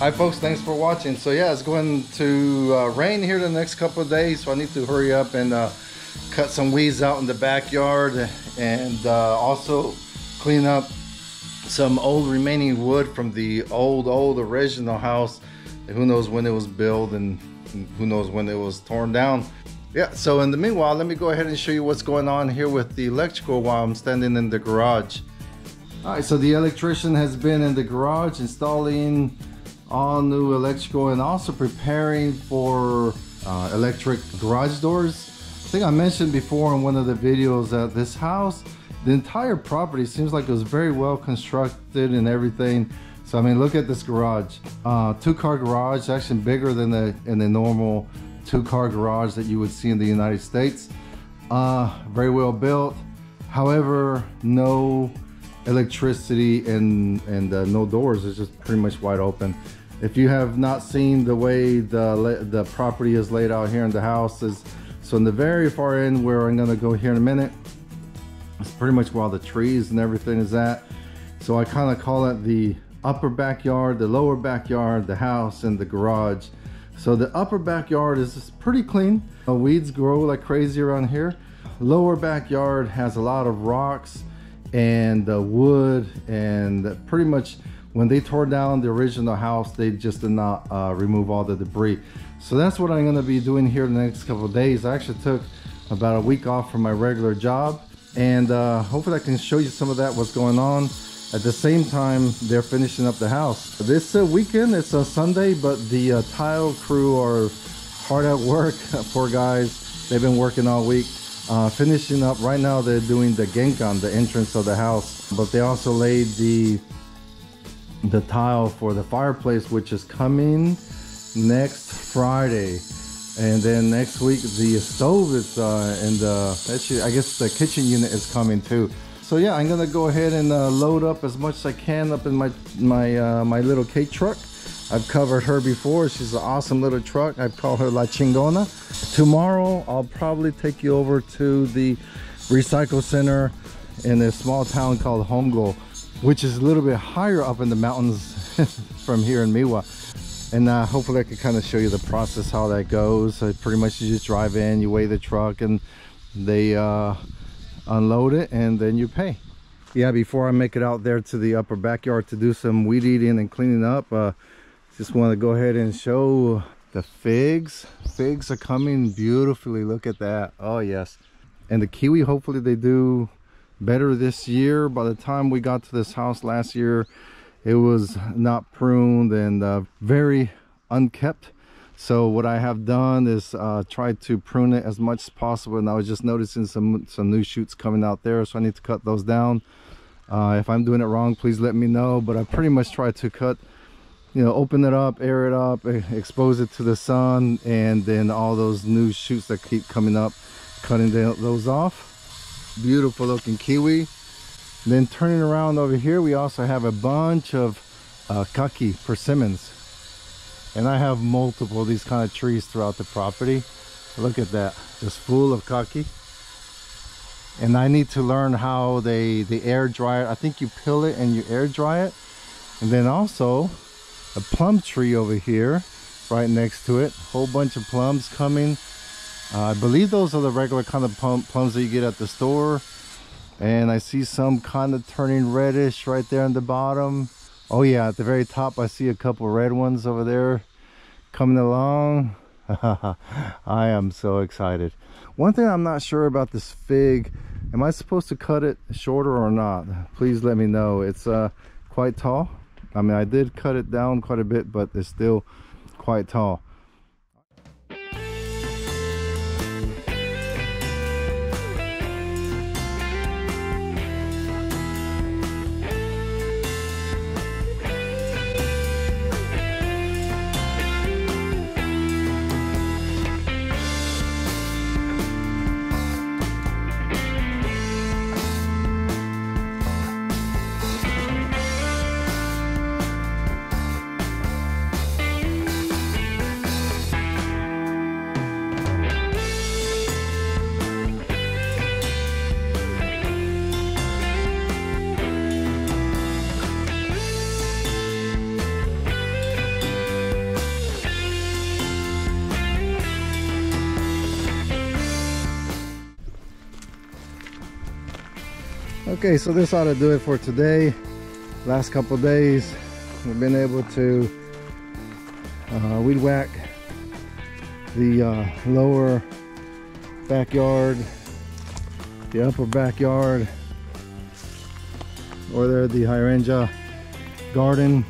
Hi folks, thanks for watching. So yeah, it's going to rain here the next couple of days, so I need to hurry up and cut some weeds out in the backyard and also clean up some old remaining wood from the old original house. Who knows when it was built and who knows when it was torn down. Yeah, so in the meanwhile, let me go ahead and show you what's going on here with the electrical while I'm standing in the garage. All right, so the electrician has been in the garage installing all new electrical and also preparing for electric garage doors. I think I mentioned before in one of the videos that this house, the entire property seems like it was very well constructed and everything. So I mean, look at this garage, two-car garage, actually bigger than the normal two-car garage that you would see in the United States. Very well built. However, no electricity and no doors. It's just pretty much wide open. If you have not seen the way the property is laid out here in the house, so in the very far end where I'm gonna go here in a minute, it's pretty much where all the trees and everything is at. So I kind of call it the upper backyard, the lower backyard, the house, and the garage. So the upper backyard is pretty clean. Weeds grow like crazy around here. Lower backyard has a lot of rocks and wood, and pretty much when they tore down the original house, they just did not remove all the debris. So that's what I'm gonna be doing here the next couple of days. I actually took about a week off from my regular job, and hopefully I can show you some of that, what's going on. At the same time, they're finishing up the house. This weekend, it's a Sunday, but the tile crew are hard at work. Poor guys, they've been working all week. Finishing up right now, they're doing the genkan, the entrance of the house, but they also laid the tile for the fireplace, which is coming next Friday. And then next week the stove is actually I guess the kitchen unit is coming too. So yeah, I'm gonna go ahead and load up as much as I can up in my little cake truck. I've covered her before. She's an awesome little truck. I call her La Chingona. Tomorrow I'll probably take you over to the recycle center in a small town called Homgo, which is a little bit higher up in the mountains from here in Miwa. And hopefully I can kind of show you the process, how that goes. Pretty much you just drive in, you weigh the truck, and they unload it, and then you pay. Yeah, before I make it out there to the upper backyard to do some weed eating and cleaning up, just want to go ahead and show the figs. Figs are coming beautifully. Look at that. Oh yes. And the kiwi, hopefully they do better this year. By the time we got to this house last year, it was not pruned and very unkept. So what I have done is tried to prune it as much as possible, and I was just noticing some new shoots coming out there, so I need to cut those down. If I'm doing it wrong, please let me know, but I pretty much tried to cut, you know, open it up, air it up, expose it to the sun, and then all those new shoots that keep coming up, cutting those off. Beautiful looking kiwi. Then turning around over here, we also have a bunch of kaki persimmons, and I have multiple of these kind of trees throughout the property. Look at that, just full of kaki. And I need to learn how they air dry it. I think you peel it and you air dry it. And then also a plum tree over here right next to it, whole bunch of plums coming. I believe those are the regular kind of plums that you get at the store. And I see some kind of turning reddish right there on the bottom. Oh yeah, at the very top I see a couple red ones over there coming along. I am so excited. One thing I'm not sure about this fig, am I supposed to cut it shorter or not? Please let me know. It's quite tall. I mean, I did cut it down quite a bit, but it's still quite tall. Okay, so this ought to do it for today. Last couple days we've been able to weed whack the lower backyard, the upper backyard, or there the hydrangea garden,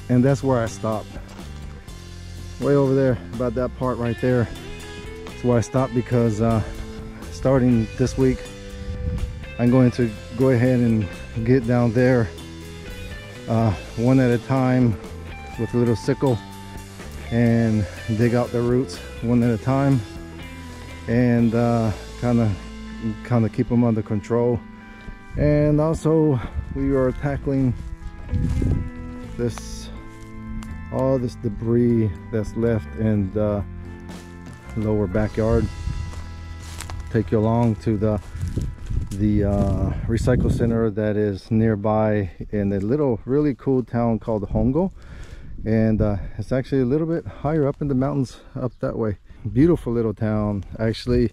and that's where I stopped. Way over there, about that part right there. That's where I stopped because starting this week I'm going to go ahead and get down there one at a time with a little sickle and dig out the roots one at a time, and kind of keep them under control. And also we are tackling all this debris that's left in the lower backyard. Take you along to the recycle center that is nearby in a little really cool town called Hongo, and it's actually a little bit higher up in the mountains up that way. Beautiful little town. Actually,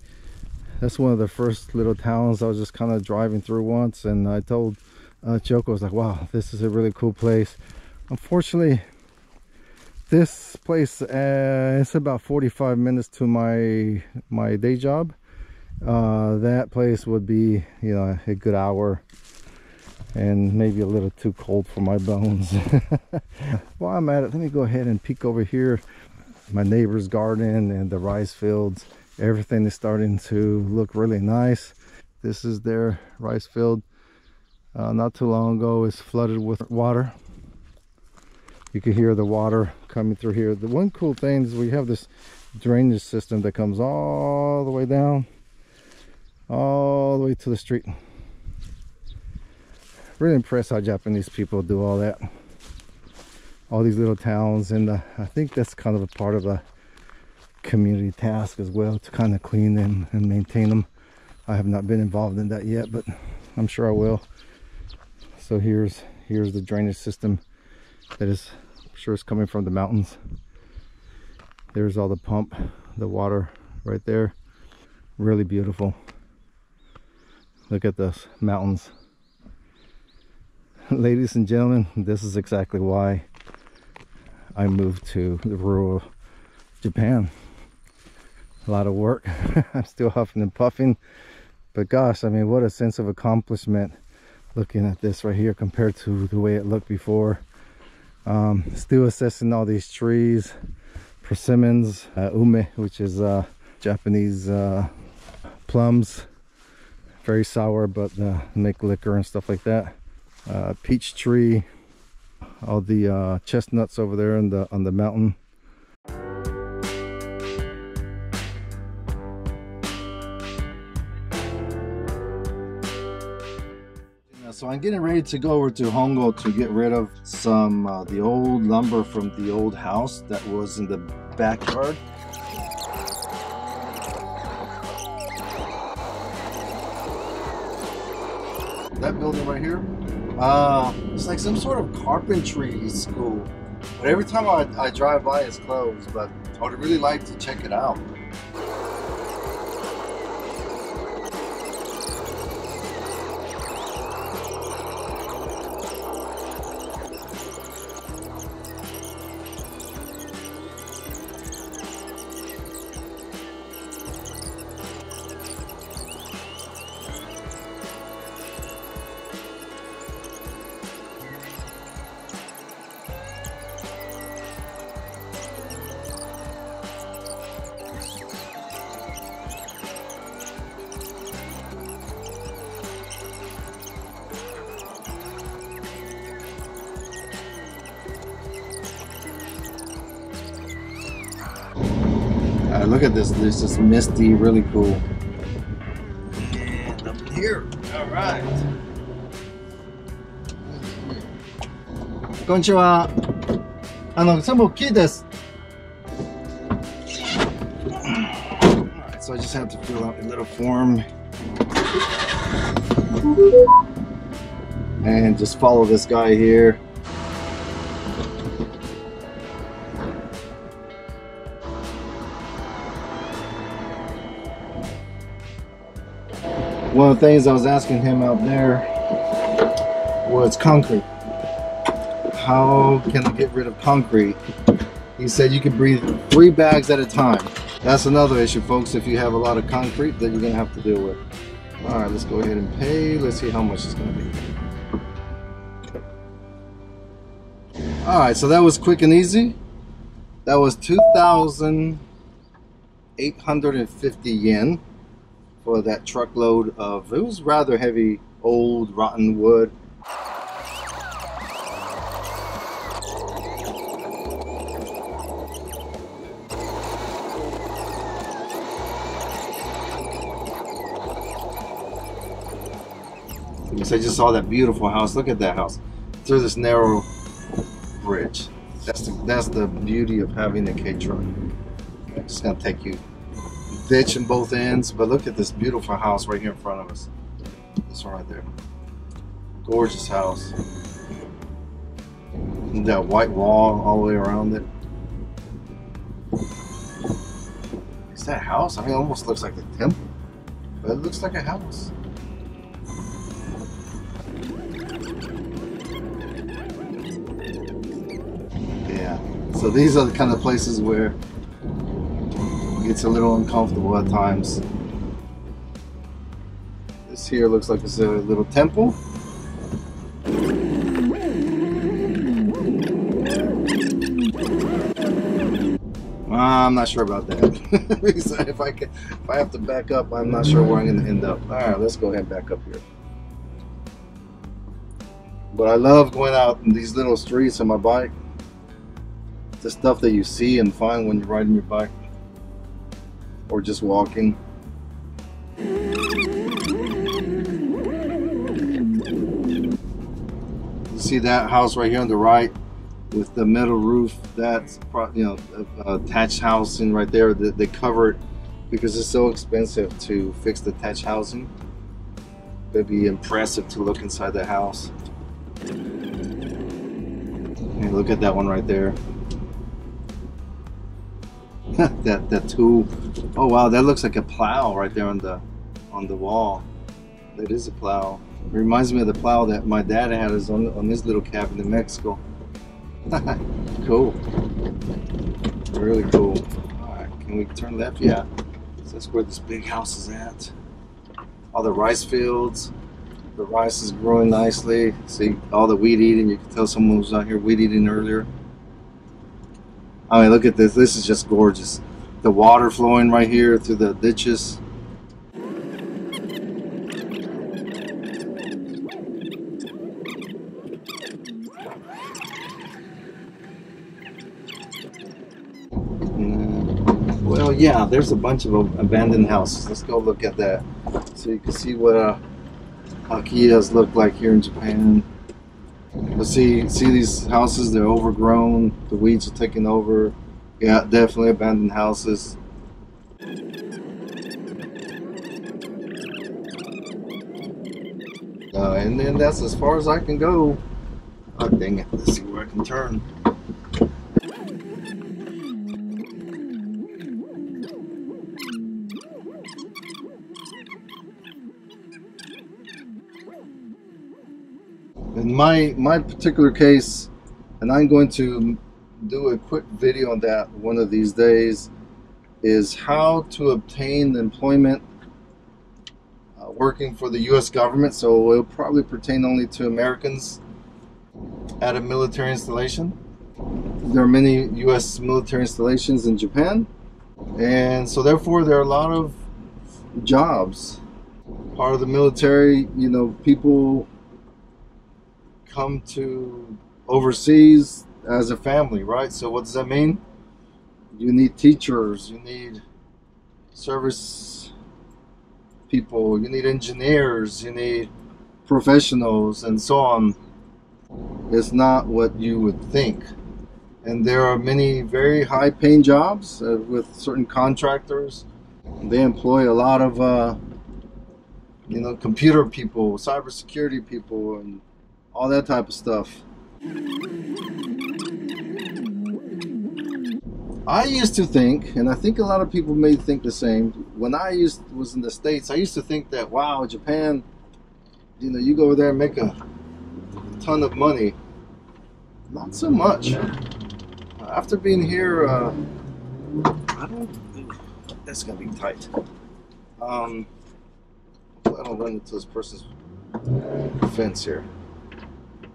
that's one of the first little towns I was just kind of driving through once, and I told Choco, I was like, wow, this is a really cool place. Unfortunately, this place it's about 45 minutes to my day job. That place would be, you know, a good hour and maybe a little too cold for my bones. While I'm at it, let me go ahead and peek over here. My neighbor's garden and the rice fields, everything is starting to look really nice. This is their rice field. Not too long ago, it's flooded with water. You can hear the water coming through here. The one cool thing is we have this drainage system that comes all the way down, all the way to the street. Really impressed how Japanese people do all that. All these little towns, and I think that's kind of a part of a community task as well, to kind of clean them and maintain them. I have not been involved in that yet, but I'm sure I will. So here's the drainage system that is, I'm sure it's coming from the mountains. There's all the pump, the water right there. Really beautiful. Look at those mountains. Ladies and gentlemen, this is exactly why I moved to the rural Japan. A lot of work. I'm still huffing and puffing, but gosh, I mean, what a sense of accomplishment looking at this right here compared to the way it looked before. Still assessing all these trees, persimmons, ume, which is Japanese plums, very sour, but make liquor and stuff like that. Peach tree, all the chestnuts over there on the mountain. So I'm getting ready to go over to Hongo to get rid of some the old lumber from the old house that was in the backyard. That building right here, it's like some sort of carpentry school, but every time I drive by it's closed, but I would really like to check it out. Look at this. This is misty, really cool. And up in here. All right. Konnichiwa. 全部大きいです. Alright, so I just have to fill out a little form and just follow this guy here. One of the things I was asking him out there was concrete. How can I get rid of concrete? He said you can breathe 3 bags at a time. That's another issue, folks, if you have a lot of concrete that you're gonna have to deal with. All right, let's go ahead and pay. Let's see how much it's gonna be. All right, so that was quick and easy. That was 2,850 yen for that truckload of, it was rather heavy, old, rotten wood. I just saw that beautiful house. Look at that house through this narrow bridge. That's the beauty of having a K truck. I'm just gonna take you ditch in both ends, but look at this beautiful house right here in front of us. This one right there, gorgeous house. And that white wall all the way around it. Is that a house? I mean, it almost looks like a temple, but it looks like a house. So these are the kind of places where it gets a little uncomfortable at times. This here looks like it's a little temple. I'm not sure about that. if I have to back up, I'm not sure where I'm going to end up. All right, let's go ahead and back up here. But I love going out in these little streets on my bike. The stuff that you see and find when you're riding your bike or just walking. You see that house right here on the right with the metal roof? That's, you know, attached housing right there. They cover it because it's so expensive to fix the attached housing. It'd be impressive to look inside the house. Hey, look at that one right there. that tool. Oh wow, that looks like a plow right there on the wall. That is a plow. It reminds me of the plow that my dad had on his little cabin in Mexico. Cool. Really cool. Alright, can we turn left? Yeah. So that's where this big house is at. All the rice fields. The rice is growing nicely. See all the weed eating. You can tell someone was out here weed eating earlier. I mean, look at this. This is just gorgeous. The water flowing right here through the ditches. Well, yeah, there's a bunch of abandoned houses. Let's go look at that so you can see what Akiyas look like here in Japan. But see these houses, they're overgrown, the weeds are taking over. Yeah, definitely abandoned houses. And then that's as far as I can go. Oh dang it, let's see where I can turn. In my particular case, and I'm going to do a quick video on that one of these days, is how to obtain employment working for the US government. So it will probably pertain only to Americans at a military installation. There are many US military installations in Japan, and so therefore there are a lot of jobs. Part of the military, you know, people come to overseas as a family, right? So what does that mean? You need teachers, you need service people, you need engineers, you need professionals, and so on. It's not what you would think. And there are many very high paying jobs with certain contractors. They employ a lot of you know, computer people, cybersecurity people, and all that type of stuff. I used to think, and I think a lot of people may think the same. When was in the States, I used to think that wow, Japan, you go over there and make a ton of money. Not so much. After being here, I don't. That's gonna be tight. I don't run into this person's fence here.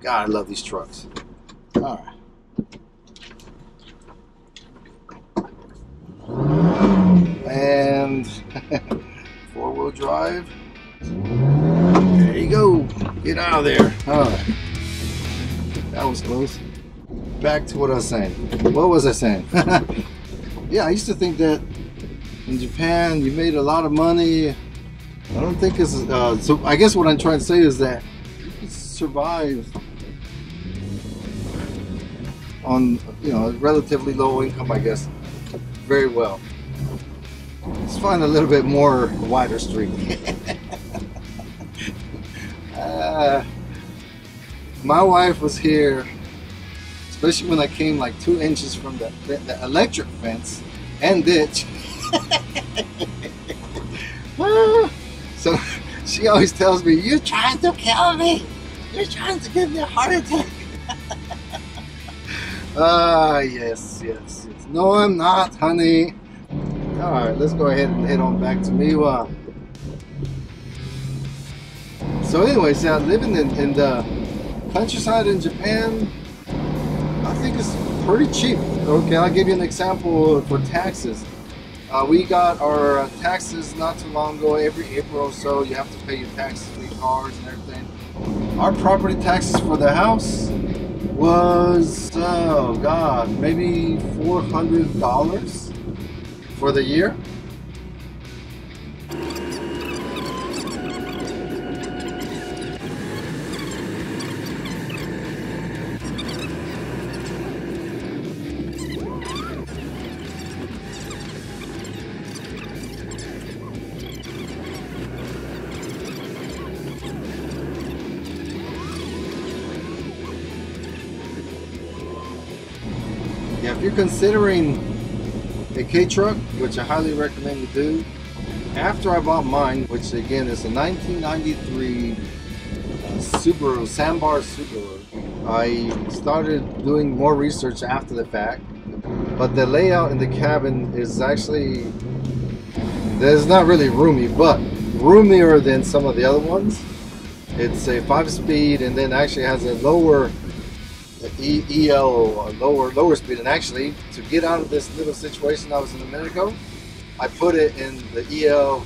God, I love these trucks. All right. And four-wheel drive. There you go. Get out of there. All right. That was close. Back to what I was saying. What was I saying? Yeah, I used to think that in Japan you made a lot of money. I don't think it's so. I guess what I'm trying to say is that you can survive on a relatively low income, I guess, very well. Let's find a little bit more wider street. My wife was here, especially when I came like 2 inches from the electric fence and ditch. So she always tells me, "You're trying to kill me. You're trying to give me a heart attack." Yes. No, I'm not, honey. All right, let's go ahead and head on back to Miwa. So anyways, yeah, living in the countryside in Japan, I think it's pretty cheap. Okay, I'll give you an example for taxes. We got our taxes not too long ago. Every April or so, you have to pay your taxes for your cars and everything. Our property taxes for the house was, oh God, maybe $400 for the year. Yeah, if you're considering a K-truck, which I highly recommend you do, after I bought mine, which again is a 1993 Subaru, Sandbar Subaru, I started doing more research after the fact, but the layout in the cabin is actually, it's not really roomy, but roomier than some of the other ones. It's a 5-speed and then actually has a lower EL, lower speed. And actually, to get out of this little situation I was in a minute ago, I put it in the EL,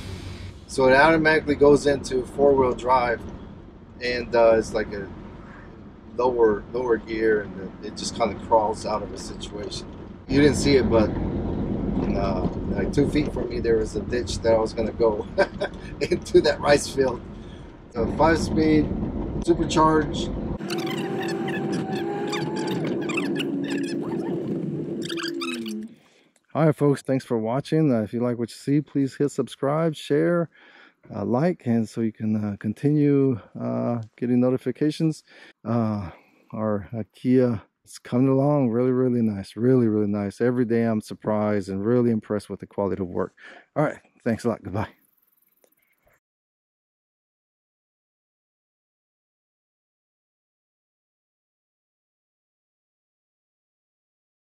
so it automatically goes into 4-wheel drive, and it's like a lower gear, and it just kind of crawls out of a situation. You didn't see it, but like 2 feet from me there was a ditch that I was going to go into that rice field. So 5-speed, supercharged. All right, folks, thanks for watching. If you like what you see, please hit subscribe, share, like, and so you can continue getting notifications. Our Akiya is coming along really nice, really nice. Every day I'm surprised and really impressed with the quality of work. All right, thanks a lot. Goodbye.